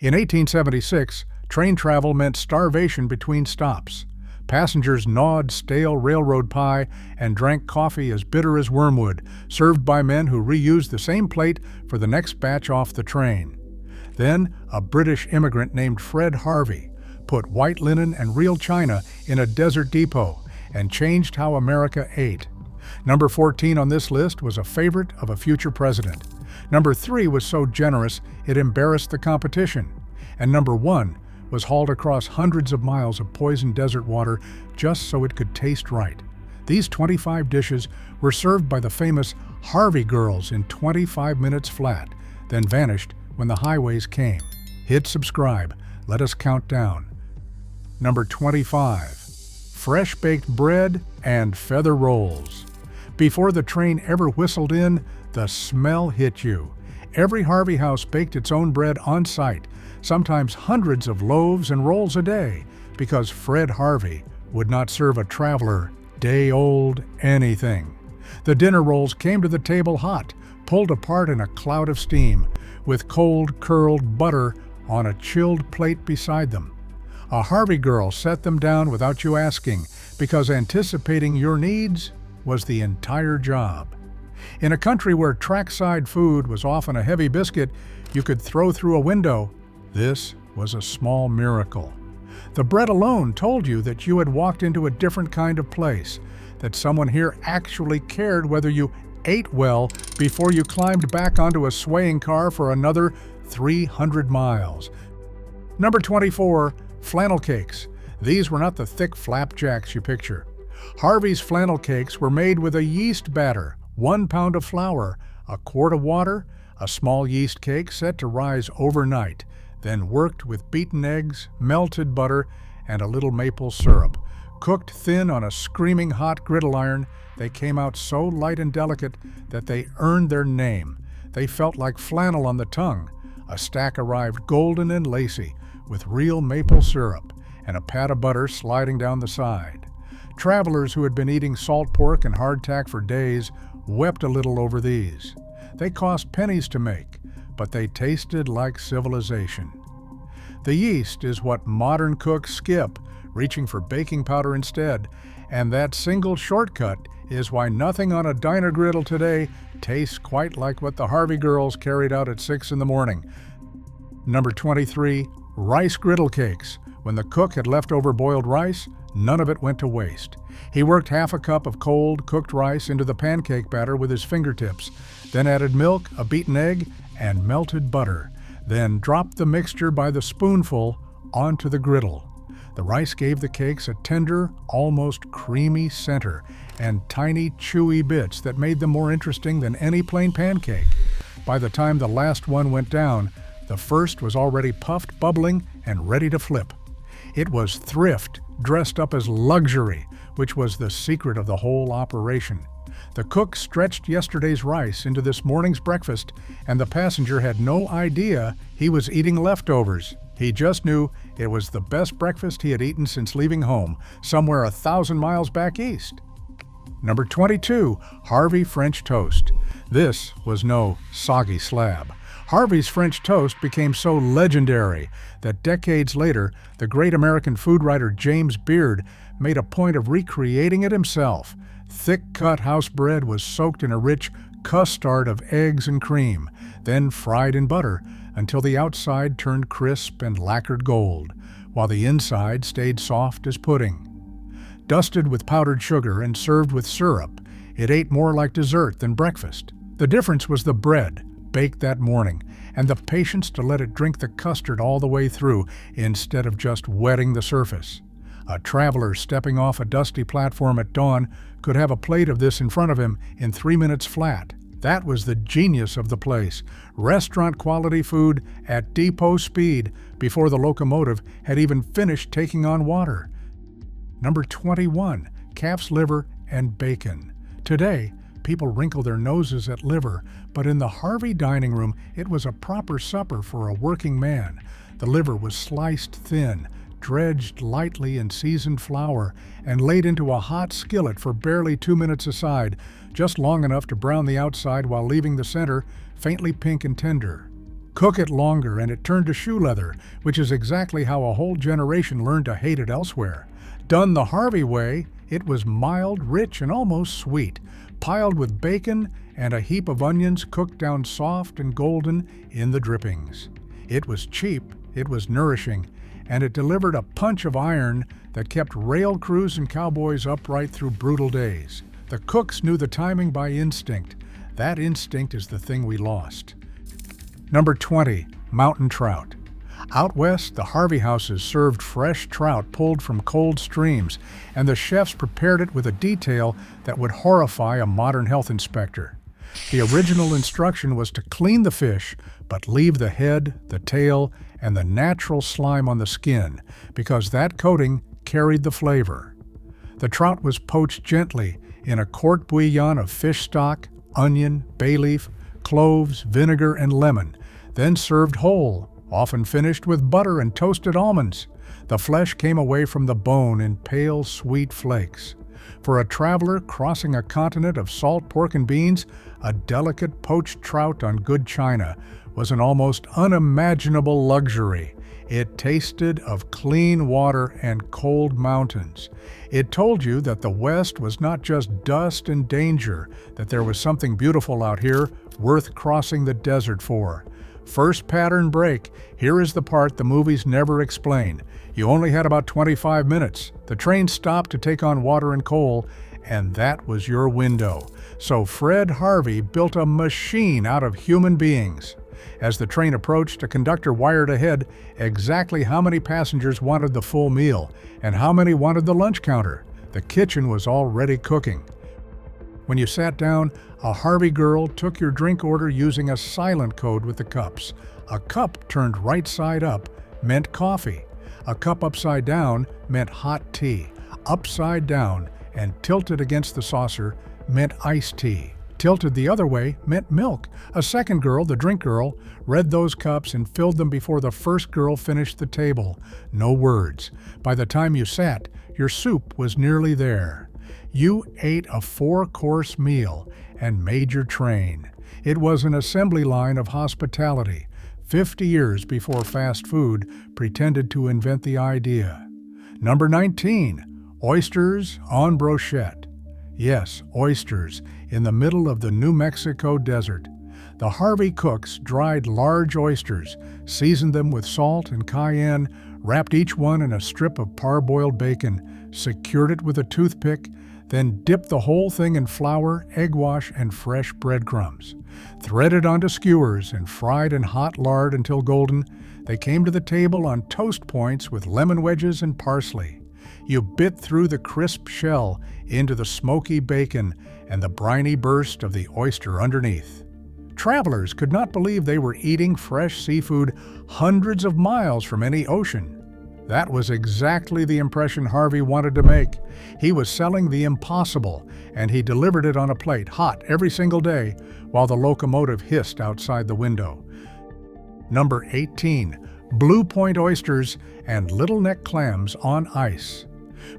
In 1876, train travel meant starvation between stops. Passengers gnawed stale railroad pie and drank coffee as bitter as wormwood, served by men who reused the same plate for the next batch off the train. Then, a British immigrant named Fred Harvey put white linen and real china in a desert depot and changed how America ate. Number 14 on this list was a favorite of a future president. Number 3 was so generous it embarrassed the competition. And number 1 was hauled across hundreds of miles of poisoned desert water just so it could taste right. These 25 dishes were served by the famous Harvey girls in 25 minutes flat, then vanished when the highways came. Hit subscribe. Let us count down. Number 25. Fresh baked bread and feather rolls. Before the train ever whistled in, the smell hit you. Every Harvey house baked its own bread on site, sometimes hundreds of loaves and rolls a day, because Fred Harvey would not serve a traveler day-old anything. The dinner rolls came to the table hot, pulled apart in a cloud of steam, with cold, curled butter on a chilled plate beside them. A Harvey girl set them down without you asking, because anticipating your needs was the entire job. In a country where trackside food was often a heavy biscuit you could throw through a window, this was a small miracle. The bread alone told you that you had walked into a different kind of place, that someone here actually cared whether you ate well before you climbed back onto a swaying car for another 300 miles. Number 24, flannel cakes. These were not the thick flapjacks you picture. Harvey's flannel cakes were made with a yeast batter, 1 pound of flour, a quart of water, a small yeast cake set to rise overnight, then worked with beaten eggs, melted butter, and a little maple syrup. Cooked thin on a screaming hot griddle iron, they came out so light and delicate that they earned their name. They felt like flannel on the tongue. A stack arrived golden and lacy, with real maple syrup, and a pat of butter sliding down the side. Travelers who had been eating salt pork and hardtack for days wept a little over these. They cost pennies to make, but they tasted like civilization. The yeast is what modern cooks skip, reaching for baking powder instead, and that single shortcut is why nothing on a diner griddle today tastes quite like what the Harvey girls carried out at 6 in the morning. Number 23, rice griddle cakes. When the cook had leftover boiled rice, none of it went to waste. He worked half a cup of cold, cooked rice into the pancake batter with his fingertips, then added milk, a beaten egg, and melted butter, then dropped the mixture by the spoonful onto the griddle. The rice gave the cakes a tender, almost creamy center, and tiny, chewy bits that made them more interesting than any plain pancake. By the time the last one went down, the first was already puffed, bubbling, and ready to flip. It was thrift, dressed up as luxury, which was the secret of the whole operation. The cook stretched yesterday's rice into this morning's breakfast, and the passenger had no idea he was eating leftovers. He just knew it was the best breakfast he had eaten since leaving home, somewhere 1,000 miles back east. Number 22, Harvey French toast. This was no soggy slab. Harvey's French toast became so legendary that decades later, the great American food writer James Beard made a point of recreating it himself. Thick-cut house bread was soaked in a rich custard of eggs and cream, then fried in butter until the outside turned crisp and lacquered gold, while the inside stayed soft as pudding. Dusted with powdered sugar and served with syrup, it ate more like dessert than breakfast. The difference was the bread, baked that morning, and the patience to let it drink the custard all the way through instead of just wetting the surface. A traveler stepping off a dusty platform at dawn could have a plate of this in front of him in 3 minutes flat. That was the genius of the place. Restaurant-quality food at depot speed before the locomotive had even finished taking on water. Number 21, calf's liver and bacon. Today, people wrinkle their noses at liver, but in the Harvey dining room, it was a proper supper for a working man. The liver was sliced thin, dredged lightly in seasoned flour, and laid into a hot skillet for barely 2 minutes aside, just long enough to brown the outside while leaving the center faintly pink and tender. Cook it longer and it turned to shoe leather, which is exactly how a whole generation learned to hate it elsewhere. Done the Harvey way, it was mild, rich, and almost sweet, piled with bacon and a heap of onions cooked down soft and golden in the drippings. It was cheap, it was nourishing, and it delivered a punch of iron that kept rail crews and cowboys upright through brutal days. The cooks knew the timing by instinct. That instinct is the thing we lost. Number 20, mountain trout. Out west, the Harvey houses served fresh trout pulled from cold streams, and the chefs prepared it with a detail that would horrify a modern health inspector. The original instruction was to clean the fish, but leave the head, the tail, and the natural slime on the skin, because that coating carried the flavor. The trout was poached gently in a court bouillon of fish stock, onion, bay leaf, cloves, vinegar, and lemon, then served whole, often finished with butter and toasted almonds. The flesh came away from the bone in pale, sweet flakes. For a traveler crossing a continent of salt pork and beans, a delicate poached trout on good china was an almost unimaginable luxury. It tasted of clean water and cold mountains. It told you that the West was not just dust and danger, that there was something beautiful out here worth crossing the desert for. First pattern break. Here is the part the movies never explain. You only had about 25 minutes. The train stopped to take on water and coal, and that was your window. So Fred Harvey built a machine out of human beings. As the train approached, a conductor wired ahead exactly how many passengers wanted the full meal and how many wanted the lunch counter. The kitchen was already cooking. When you sat down, a Harvey girl took your drink order using a silent code with the cups. A cup turned right side up meant coffee. A cup upside down meant hot tea. Upside down and tilted against the saucer meant iced tea. Tilted the other way meant milk. A second girl, the drink girl, read those cups and filled them before the first girl finished the table. No words. By the time you sat, your soup was nearly there. You ate a 4-course meal and made your train. It was an assembly line of hospitality, 50 years before fast food pretended to invent the idea. Number 19, oysters en brochette. Yes, oysters in the middle of the New Mexico desert. The Harvey cooks dried large oysters, seasoned them with salt and cayenne, wrapped each one in a strip of parboiled bacon, secured it with a toothpick, then dipped the whole thing in flour, egg wash, and fresh breadcrumbs. Threaded onto skewers and fried in hot lard until golden, they came to the table on toast points with lemon wedges and parsley. You bit through the crisp shell into the smoky bacon and the briny burst of the oyster underneath. Travelers could not believe they were eating fresh seafood hundreds of miles from any ocean. That was exactly the impression Harvey wanted to make. He was selling the impossible, and he delivered it on a plate, hot every single day, while the locomotive hissed outside the window. Number 18, Blue Point oysters and little neck clams on ice.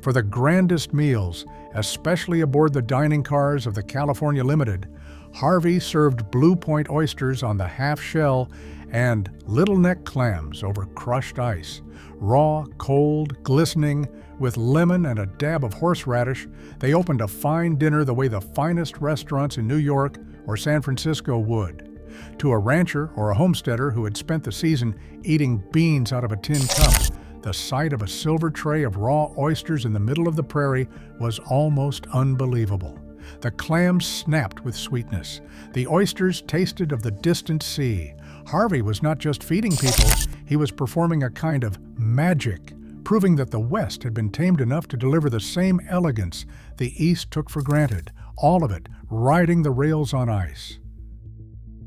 For the grandest meals, especially aboard the dining cars of the California Limited, Harvey served Blue Point oysters on the half shell and little neck clams over crushed ice. Raw, cold, glistening, with lemon and a dab of horseradish, they opened a fine dinner the way the finest restaurants in New York or San Francisco would. To a rancher or a homesteader who had spent the season eating beans out of a tin cup, the sight of a silver tray of raw oysters in the middle of the prairie was almost unbelievable. The clams snapped with sweetness. The oysters tasted of the distant sea. Harvey was not just feeding people, he was performing a kind of magic, proving that the West had been tamed enough to deliver the same elegance the East took for granted, all of it riding the rails on ice.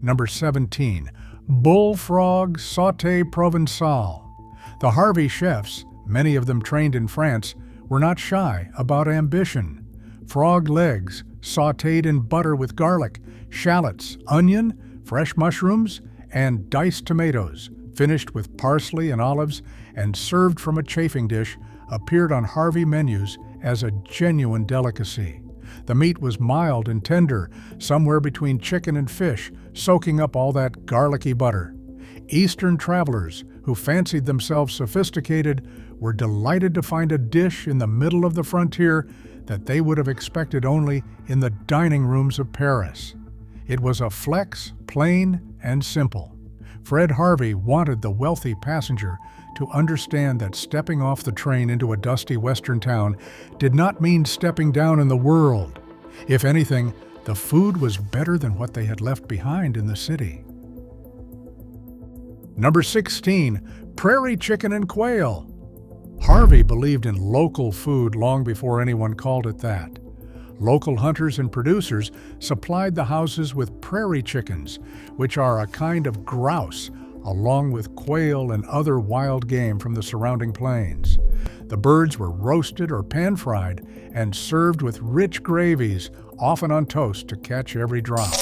Number 17, Bullfrog Sauté Provençal. The Harvey chefs, many of them trained in France, were not shy about ambition. Frog legs, sautéed in butter with garlic, shallots, onion, fresh mushrooms, and diced tomatoes, finished with parsley and olives and served from a chafing dish, appeared on Harvey menus as a genuine delicacy. The meat was mild and tender, somewhere between chicken and fish, soaking up all that garlicky butter. Eastern travelers who fancied themselves sophisticated were delighted to find a dish in the middle of the frontier that they would have expected only in the dining rooms of Paris. It was a flex, plain and simple. Fred Harvey wanted the wealthy passenger to understand that stepping off the train into a dusty western town did not mean stepping down in the world. If anything, the food was better than what they had left behind in the city. Number 16, prairie chicken and quail. Harvey believed in local food long before anyone called it that. Local hunters and producers supplied the houses with prairie chickens, which are a kind of grouse, along with quail and other wild game from the surrounding plains. The birds were roasted or pan-fried and served with rich gravies, often on toast to catch every drop.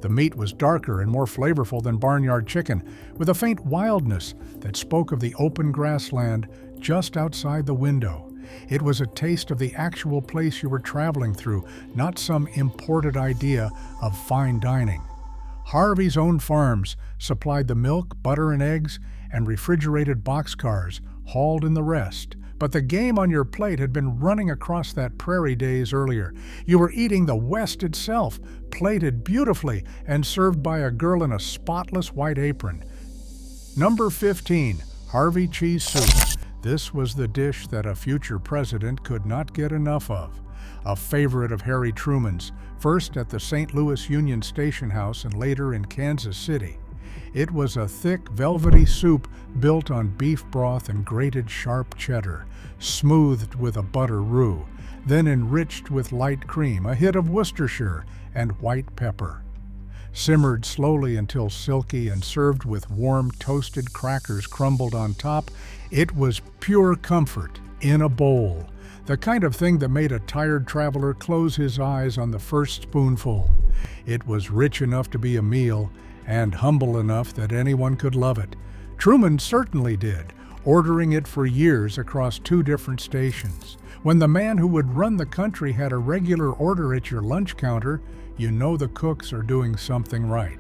The meat was darker and more flavorful than barnyard chicken, with a faint wildness that spoke of the open grassland just outside the window. It was a taste of the actual place you were traveling through, not some imported idea of fine dining. Harvey's own farms supplied the milk, butter, and eggs, and refrigerated boxcars hauled in the rest. But the game on your plate had been running across that prairie days earlier. You were eating the West itself, plated beautifully and served by a girl in a spotless white apron. Number 15, Harvey cheese soup. This was the dish that a future president could not get enough of. A favorite of Harry Truman's, first at the St. Louis Union Station House and later in Kansas City. It was a thick, velvety soup built on beef broth and grated sharp cheddar, smoothed with a butter roux, then enriched with light cream, a hit of Worcestershire, and white pepper. Simmered slowly until silky and served with warm toasted crackers crumbled on top, it was pure comfort in a bowl, the kind of thing that made a tired traveler close his eyes on the first spoonful. It was rich enough to be a meal, and humble enough that anyone could love it. Truman certainly did, ordering it for years across 2 different stations. When the man who would run the country had a regular order at your lunch counter, you know the cooks are doing something right.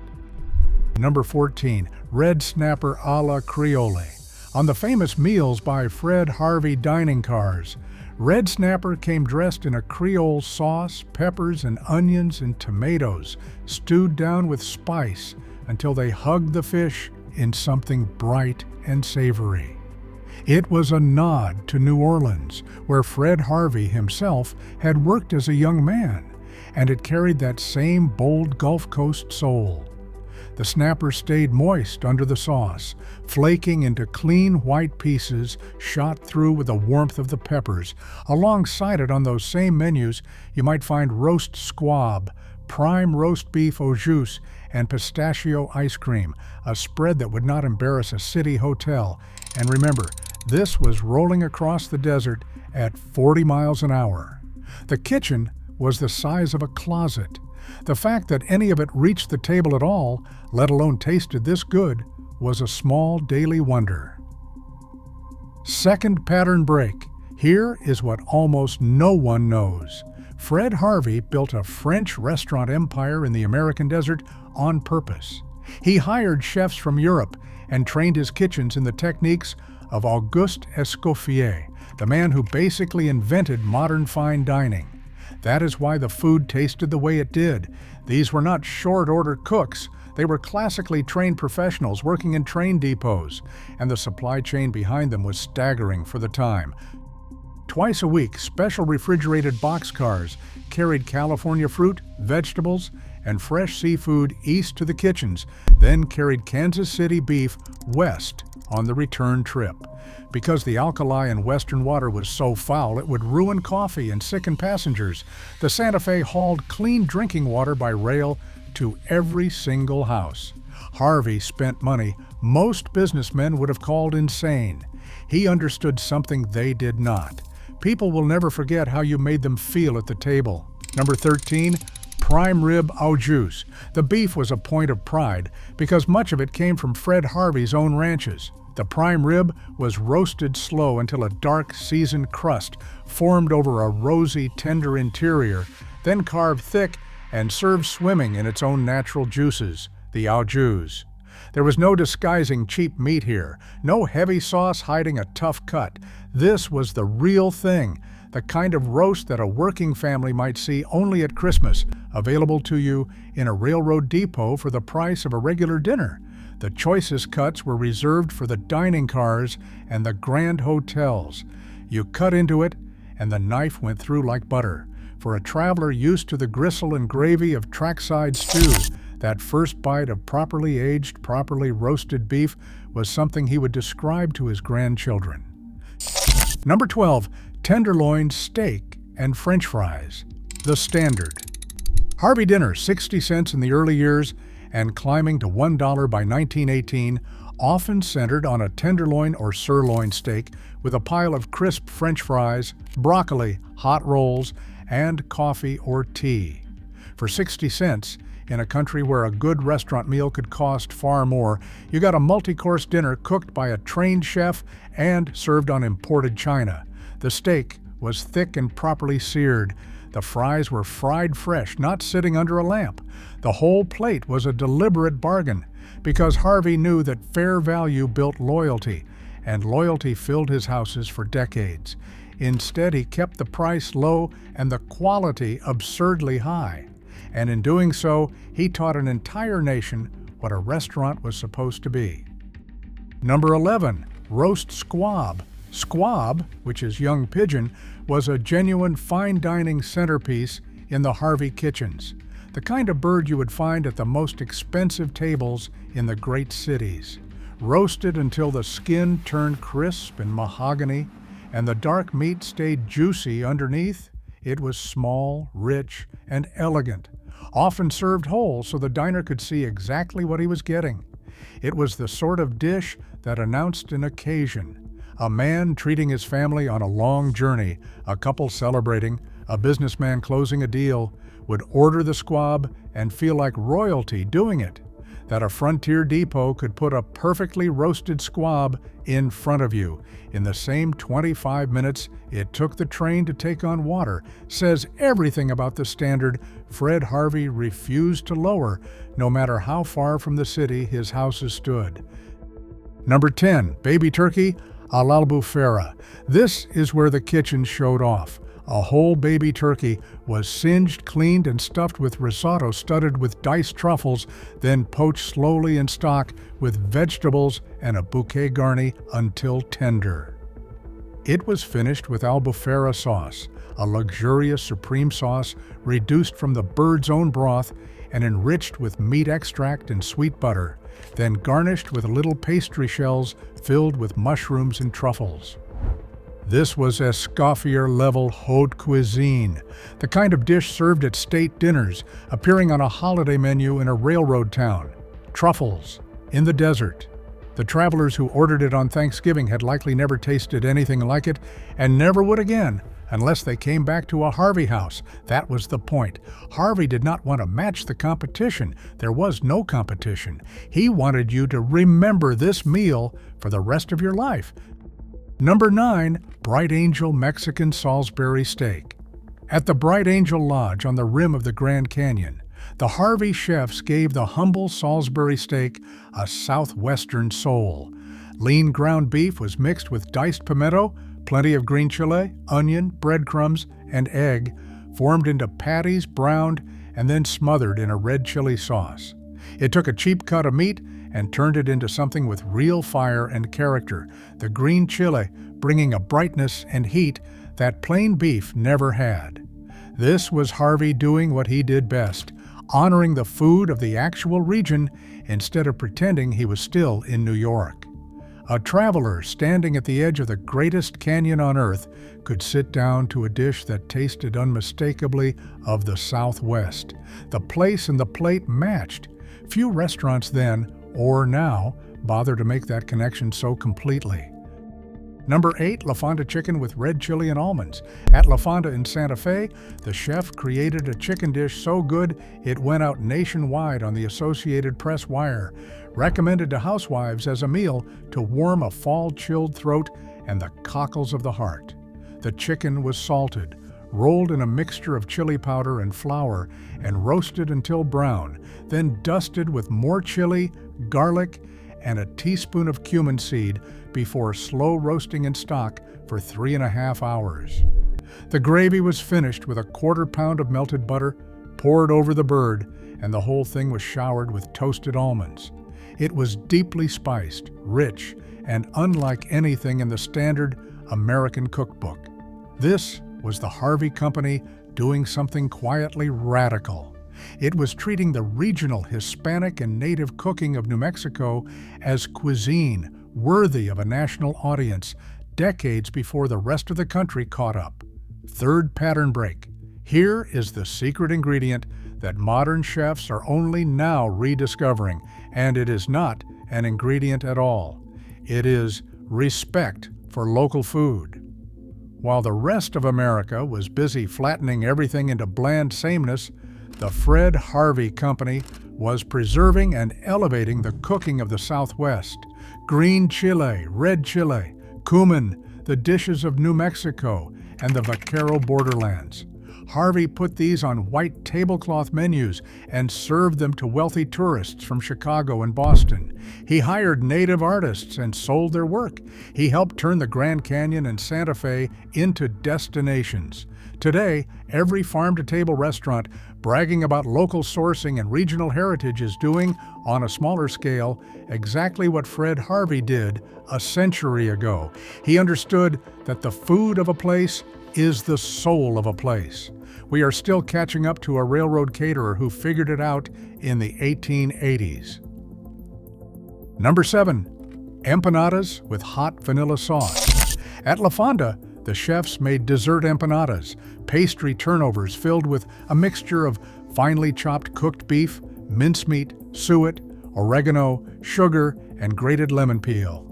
Number 14, red snapper a la Creole. On the famous meals by Fred Harvey dining cars, red snapper came dressed in a Creole sauce, peppers and onions and tomatoes, stewed down with spice until they hugged the fish in something bright and savory. It was a nod to New Orleans, where Fred Harvey himself had worked as a young man, and it carried that same bold Gulf Coast soul. The snapper stayed moist under the sauce, flaking into clean white pieces shot through with the warmth of the peppers. Alongside it on those same menus, you might find roast squab, prime roast beef au jus, and pistachio ice cream, a spread that would not embarrass a city hotel. And remember, this was rolling across the desert at 40 miles an hour. The kitchen was the size of a closet. The fact that any of it reached the table at all, let alone tasted this good, was a small daily wonder. Second pattern break. Here is what almost no one knows. Fred Harvey built a French restaurant empire in the American desert on purpose. He hired chefs from Europe and trained his kitchens in the techniques of Auguste Escoffier, the man who basically invented modern fine dining. That is why the food tasted the way it did. These were not short-order cooks. They were classically trained professionals working in train depots, and the supply chain behind them was staggering for the time. Twice a week, special refrigerated boxcars carried California fruit, vegetables, and fresh seafood east to the kitchens, then carried Kansas City beef west on the return trip. Because the alkali in western water was so foul it would ruin coffee and sicken passengers, the Santa Fe hauled clean drinking water by rail to every single house. Harvey spent money most businessmen would have called insane. He understood something they did not. People will never forget how you made them feel at the table. Number 13, prime rib au jus. The beef was a point of pride because much of it came from Fred Harvey's own ranches. The prime rib was roasted slow until a dark, seasoned crust formed over a rosy, tender interior, then carved thick and served swimming in its own natural juices, the au jus. There was no disguising cheap meat here, no heavy sauce hiding a tough cut. This was the real thing, the kind of roast that a working family might see only at Christmas, available to you in a railroad depot for the price of a regular dinner. The choicest cuts were reserved for the dining cars and the grand hotels. You cut into it, and the knife went through like butter. For a traveler used to the gristle and gravy of trackside stew, that first bite of properly aged, properly roasted beef was something he would describe to his grandchildren. Number 12, tenderloin steak and French fries. The standard. Harvey dinner, 60 cents in the early years and climbing to $1 by 1918, often centered on a tenderloin or sirloin steak with a pile of crisp French fries, broccoli, hot rolls, and coffee or tea. For 60 cents, in a country where a good restaurant meal could cost far more, you got a multi-course dinner cooked by a trained chef and served on imported china. The steak was thick and properly seared. The fries were fried fresh, not sitting under a lamp. The whole plate was a deliberate bargain, because Harvey knew that fair value built loyalty, and loyalty filled his houses for decades. Instead, he kept the price low and the quality absurdly high. And in doing so, he taught an entire nation what a restaurant was supposed to be. Number 11, roast squab. Squab, which is young pigeon, was a genuine fine dining centerpiece in the Harvey kitchens, the kind of bird you would find at the most expensive tables in the great cities. Roasted until the skin turned crisp and mahogany, and the dark meat stayed juicy underneath, it was small, rich, and elegant, often served whole so the diner could see exactly what he was getting. It was the sort of dish that announced an occasion. A man treating his family on a long journey, a couple celebrating, a businessman closing a deal, would order the squab and feel like royalty doing it. That a frontier depot could put a perfectly roasted squab in front of you in the same 25 minutes it took the train to take on water says everything about the standard Fred Harvey refused to lower, no matter how far from the city his houses stood. Number 10, baby turkey a l'albufera. This is where the kitchen showed off. A whole baby turkey was singed, cleaned, and stuffed with risotto studded with diced truffles, then poached slowly in stock with vegetables and a bouquet garni until tender. It was finished with albufera sauce, a luxurious supreme sauce reduced from the bird's own broth and enriched with meat extract and sweet butter, then garnished with little pastry shells filled with mushrooms and truffles. This was Escoffier-level haute cuisine, the kind of dish served at state dinners, appearing on a holiday menu in a railroad town. Truffles, in the desert. The travelers who ordered it on Thanksgiving had likely never tasted anything like it, and never would again, unless they came back to a Harvey house. That was the point. Harvey did not want to match the competition. There was no competition. He wanted you to remember this meal for the rest of your life. Number 9, Bright Angel Mexican Salisbury Steak. At the Bright Angel Lodge on the rim of the Grand Canyon, the Harvey chefs gave the humble Salisbury steak a southwestern soul. Lean ground beef was mixed with diced pimento, plenty of green chile, onion, breadcrumbs, and egg, formed into patties, browned, and then smothered in a red chili sauce. It took a cheap cut of meat and turned it into something with real fire and character, the green chile bringing a brightness and heat that plain beef never had. This was Harvey doing what he did best, honoring the food of the actual region instead of pretending he was still in New York. A traveler standing at the edge of the greatest canyon on earth could sit down to a dish that tasted unmistakably of the Southwest. The place and the plate matched. Few restaurants then, or now, bother to make that connection so completely. Number 8, La Fonda chicken with red chili and almonds. At La Fonda in Santa Fe, the chef created a chicken dish so good it went out nationwide on the Associated Press wire, recommended to housewives as a meal to warm a fall-chilled throat and the cockles of the heart. The chicken was salted, rolled in a mixture of chili powder and flour, and roasted until brown, then dusted with more chili, garlic, and a teaspoon of cumin seed before slow roasting in stock for 3.5 hours. The gravy was finished with a 1/4 pound of melted butter poured over the bird, and the whole thing was showered with toasted almonds. It was deeply spiced, rich, and unlike anything in the standard American cookbook. This was the Harvey Company doing something quietly radical. It was treating the regional Hispanic and native cooking of New Mexico as cuisine worthy of a national audience decades before the rest of the country caught up. Third pattern break. Here is the secret ingredient that modern chefs are only now rediscovering, and it is not an ingredient at all. It is respect for local food. While the rest of America was busy flattening everything into bland sameness, the Fred Harvey Company was preserving and elevating the cooking of the Southwest. Green chile, red chile, cumin, the dishes of New Mexico, and the vaquero borderlands. Harvey put these on white tablecloth menus and served them to wealthy tourists from Chicago and Boston. He hired native artists and sold their work. He helped turn the Grand Canyon and Santa Fe into destinations. Today, every farm-to-table restaurant bragging about local sourcing and regional heritage is doing, on a smaller scale, exactly what Fred Harvey did a century ago. He understood that the food of a place is the soul of a place. We are still catching up to a railroad caterer who figured it out in the 1880s. Number 7. Empanadas with hot vanilla sauce. At La Fonda, the chefs made dessert empanadas, pastry turnovers filled with a mixture of finely chopped cooked beef, mincemeat, suet, oregano, sugar, and grated lemon peel.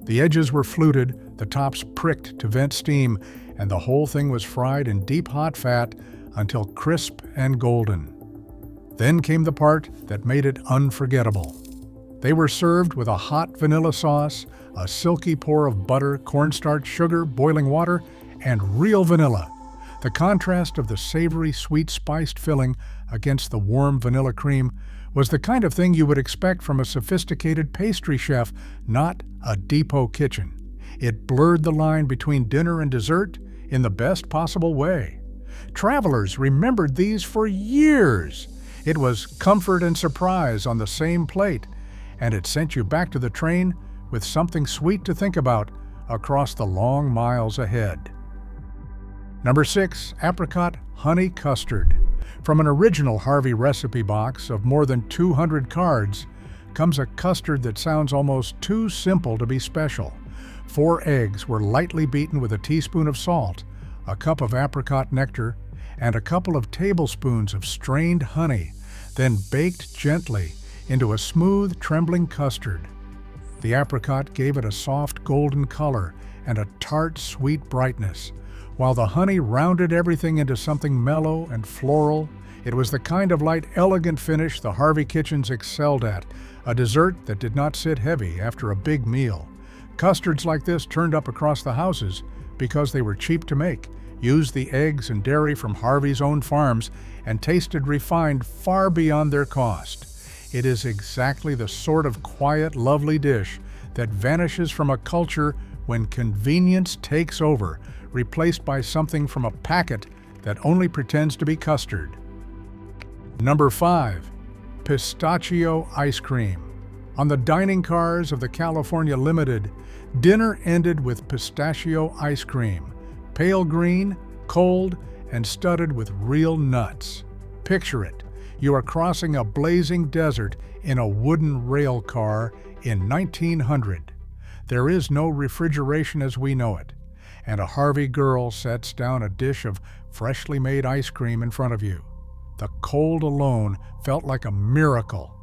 The edges were fluted, the tops pricked to vent steam, and the whole thing was fried in deep hot fat until crisp and golden. Then came the part that made it unforgettable. They were served with a hot vanilla sauce, a silky pour of butter, cornstarch, sugar, boiling water, and real vanilla. The contrast of the savory, sweet-spiced filling against the warm vanilla cream was the kind of thing you would expect from a sophisticated pastry chef, not a depot kitchen. It blurred the line between dinner and dessert in the best possible way. Travelers remembered these for years. It was comfort and surprise on the same plate, and it sent you back to the train with something sweet to think about across the long miles ahead. Number 6. Apricot honey custard. From an original Harvey recipe box of more than 200 cards comes a custard that sounds almost too simple to be special. 4 eggs were lightly beaten with a teaspoon of salt, a cup of apricot nectar, and a couple of tablespoons of strained honey, then baked gently into a smooth, trembling custard. The apricot gave it a soft golden color and a tart, sweet brightness, while the honey rounded everything into something mellow and floral. It was the kind of light, elegant finish the Harvey kitchens excelled at, a dessert that did not sit heavy after a big meal. Custards like this turned up across the houses because they were cheap to make, used the eggs and dairy from Harvey's own farms, and tasted refined far beyond their cost. It is exactly the sort of quiet, lovely dish that vanishes from a culture when convenience takes over, replaced by something from a packet that only pretends to be custard. Number 5. Pistachio ice cream. On the dining cars of the California Limited, dinner ended with pistachio ice cream, pale green, cold, and studded with real nuts. Picture it. You are crossing a blazing desert in a wooden rail car in 1900. There is no refrigeration as we know it, and a Harvey girl sets down a dish of freshly made ice cream in front of you. The cold alone felt like a miracle.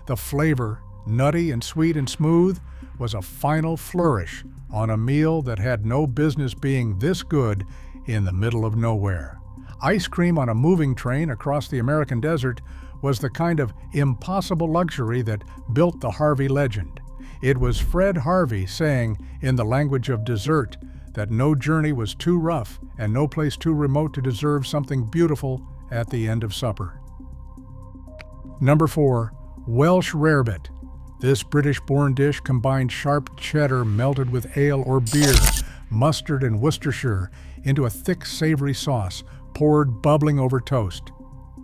The flavor, nutty and sweet and smooth, was a final flourish on a meal that had no business being this good in the middle of nowhere. Ice cream on a moving train across the American desert was the kind of impossible luxury that built the Harvey legend. It was Fred Harvey saying, in the language of dessert, that no journey was too rough and no place too remote to deserve something beautiful at the end of supper. Number 4. Welsh rarebit. This British-born dish combined sharp cheddar melted with ale or beer, mustard and Worcestershire into a thick, savory sauce poured bubbling over toast.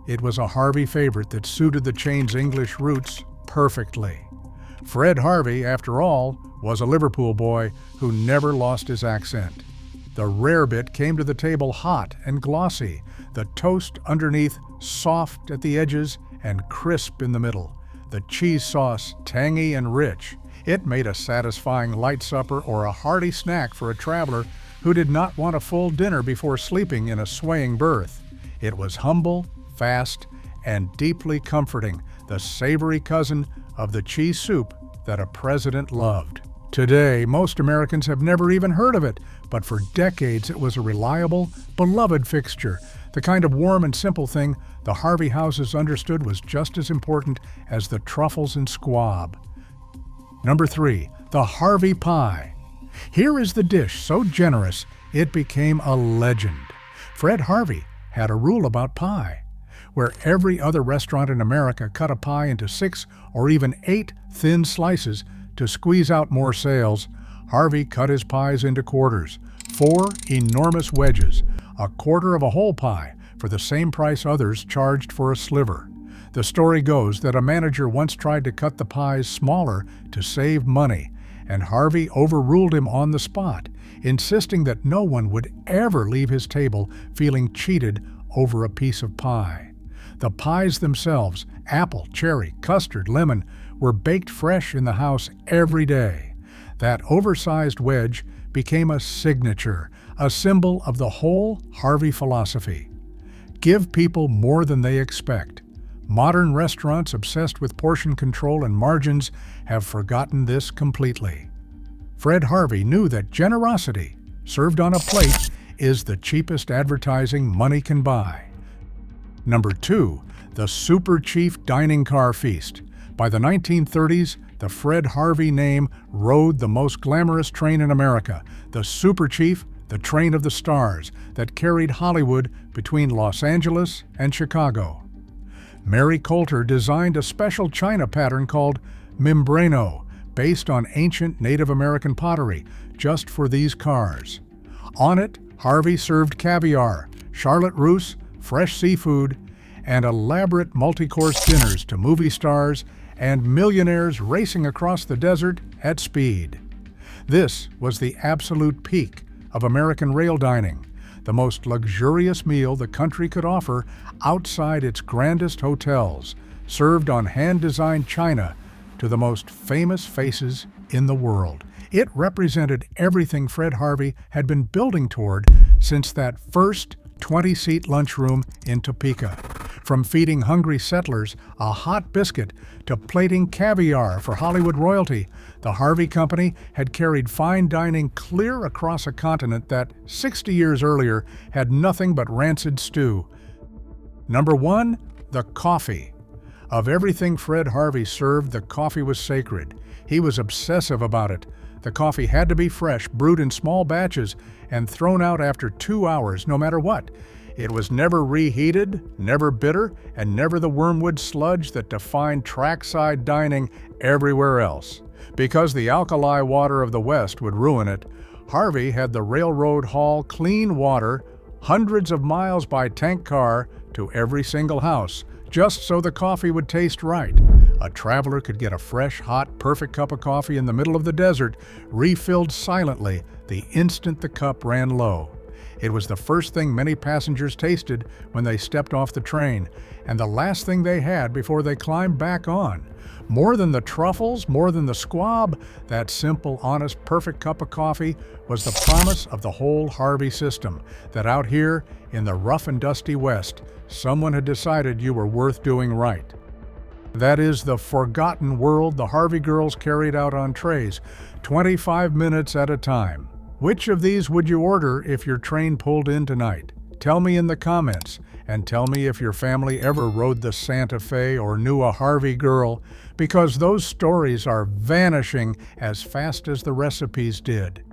It was a Harvey favorite that suited the chain's English roots perfectly. Fred Harvey, after all, was a Liverpool boy who never lost his accent. The rarebit came to the table hot and glossy, the toast underneath soft at the edges and crisp in the middle, the cheese sauce tangy and rich. It made a satisfying light supper or a hearty snack for a traveler who did not want a full dinner before sleeping in a swaying berth. It was humble, fast, and deeply comforting, the savory cousin of the cheese soup that a president loved. Today, most Americans have never even heard of it, but for decades it was a reliable, beloved fixture, the kind of warm and simple thing the Harvey houses understood was just as important as the truffles and squab. Number 3, the Harvey pie. Here is the dish so generous it became a legend. Fred Harvey had a rule about pie. Where every other restaurant in America cut a pie into 6 or even 8 thin slices to squeeze out more sales, Harvey cut his pies into quarters, 4 enormous wedges, a quarter of a whole pie for the same price others charged for a sliver. The story goes that a manager once tried to cut the pies smaller to save money, and Harvey overruled him on the spot, insisting that no one would ever leave his table feeling cheated over a piece of pie. The pies themselves, apple, cherry, custard, lemon, were baked fresh in the house every day. That oversized wedge became a signature, a symbol of the whole Harvey philosophy. Give people more than they expect. Modern restaurants obsessed with portion control and margins have forgotten this completely. Fred Harvey knew that generosity, served on a plate, is the cheapest advertising money can buy. Number 2, the Super Chief Dining Car Feast. By the 1930s, the Fred Harvey name rode the most glamorous train in America, the Super Chief, the train of the stars that carried Hollywood between Los Angeles and Chicago. Mary Coulter designed a special china pattern called membrano, based on ancient Native American pottery, just for these cars. On it, Harvey served caviar, charlotte russe, fresh seafood, and elaborate multi-course dinners to movie stars and millionaires racing across the desert at speed. This was the absolute peak of American rail dining, the most luxurious meal the country could offer outside its grandest hotels, served on hand-designed china to the most famous faces in the world. It represented everything Fred Harvey had been building toward since that first 20-seat lunchroom in Topeka. From feeding hungry settlers a hot biscuit to plating caviar for Hollywood royalty, the Harvey Company had carried fine dining clear across a continent that 60 years earlier had nothing but rancid stew. Number 1, the coffee. Of everything Fred Harvey served, the coffee was sacred. He was obsessive about it. The coffee had to be fresh, brewed in small batches, and thrown out after 2 hours, no matter what. It was never reheated, never bitter, and never the wormwood sludge that defined trackside dining everywhere else. Because the alkali water of the West would ruin it, Harvey had the railroad haul clean water hundreds of miles by tank car to every single house, just so the coffee would taste right. A traveler could get a fresh, hot, perfect cup of coffee in the middle of the desert, refilled silently the instant the cup ran low. It was the first thing many passengers tasted when they stepped off the train, and the last thing they had before they climbed back on. More than the truffles, more than the squab, that simple, honest, perfect cup of coffee was the promise of the whole Harvey system, that out here in the rough and dusty West, someone had decided you were worth doing right. That is the forgotten world the Harvey girls carried out on trays, 25 minutes at a time. Which of these would you order if your train pulled in tonight? Tell me in the comments, and tell me if your family ever rode the Santa Fe or knew a Harvey girl, because those stories are vanishing as fast as the recipes did.